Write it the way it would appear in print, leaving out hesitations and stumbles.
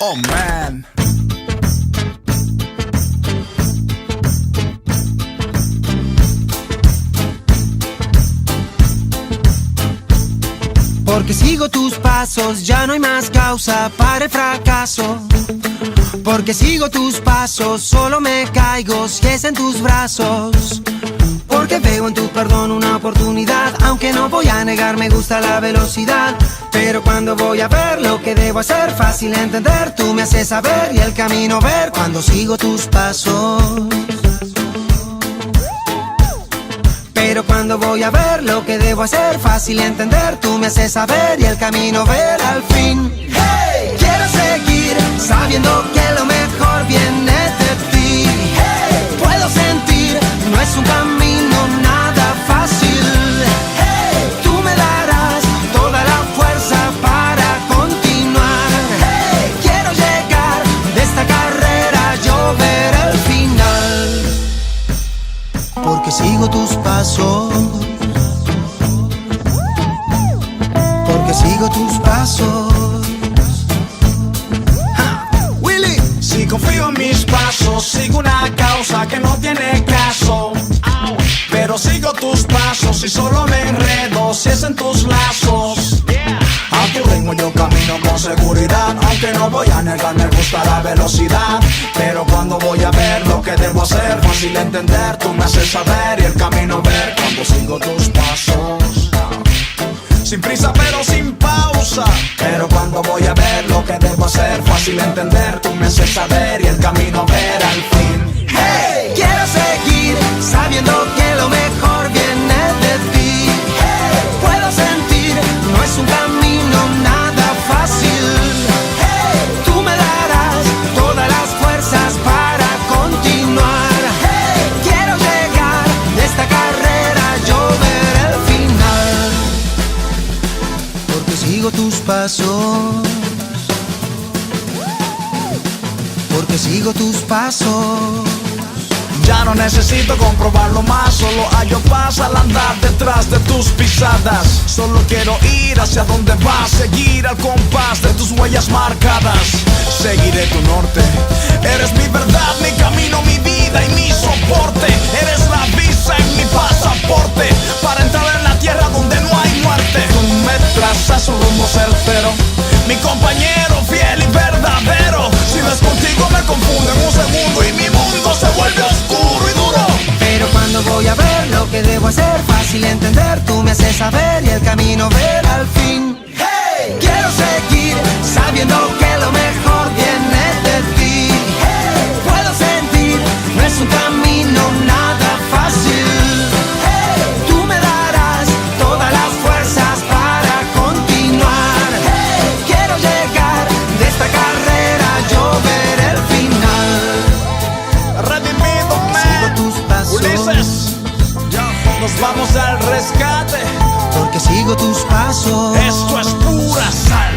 Oh man. Porque sigo tus pasos, ya no hay más causa para el fracaso. Porque sigo tus pasos, solo me caigo si es en tus brazos. Porque veo en tu perdón una oportunidad, aunque no voy a negar, me gusta la velocidad. Pero cuando voy a ver lo que debo hacer, fácil entender, tú me haces saber y el camino ver cuando sigo tus pasos. Pero cuando voy a ver lo que debo hacer, fácil entender, tú me haces saber y el camino ver al fin. Hey, quiero seguir sabiendo que lo mejor viene de ti. Hey, puedo sentir, no es un camino nada fácil. Hey, tú me darás toda la fuerza para continuar. Hey, quiero llegar de esta carrera, yo ver el final. Porque sigo tus pasos. Porque sigo tus pasos. Willy. Si confío en mis pasos, sigo una causa que no tiene caso. Pero sigo tus pasos y solo me enredo si es en tus lazos. A tu ritmo yo camino con seguridad, aunque no voy a negar, me gusta la velocidad. Pero cuando voy a ver lo que debo hacer, fácil entender, tú me haces saber y el camino ver cuando sigo tus pasos. Sin prisa pero sin pausa. Pero cuando voy a ver lo que debo hacer, fácil entender, tú me haces saber y el camino ver al fin. Hey, quiero seguir sabiendo que lo mejor viene de ti. Hey, puedo sentir, no es un camino nada fácil. Hey, tú me darás todas las fuerzas para continuar. Hey, quiero llegar de esta carrera, yo ver el final. Porque sigo tus pasos. Porque sigo tus pasos. Ya no necesito comprobarlo más, solo hallo paz al andar detrás de tus pisadas. Solo quiero ir hacia donde vas, seguir al compás de tus huellas marcadas. Seguiré tu norte, eres mi verdad, mi camino, mi vida y mi soporte. Eres la visa en mi pasaporte, para entrar en la tierra donde no hay muerte. Tú me trazas un rumbo certero, mi compañero fiel y verdadero. Si no es contigo me confundo en un segundo y mi mundo se vuelve oscuro y duro. Pero cuando voy a ver lo que debo hacer, fácil entender, tú me haces saber y el camino ver al fin. Hey, quiero seguir sabiendo que lo mejor viene de ti. Hey, puedo sentir, no es un camino nada fácil. Hey, tú me darás todas las fuerzas para continuar. Hey, quiero llegar de esta carrera, yo ver el final. Redimido, man. Tus pasos. Ulises, nos vamos al rescate. Porque sigo tus pasos. Esto es pura sal.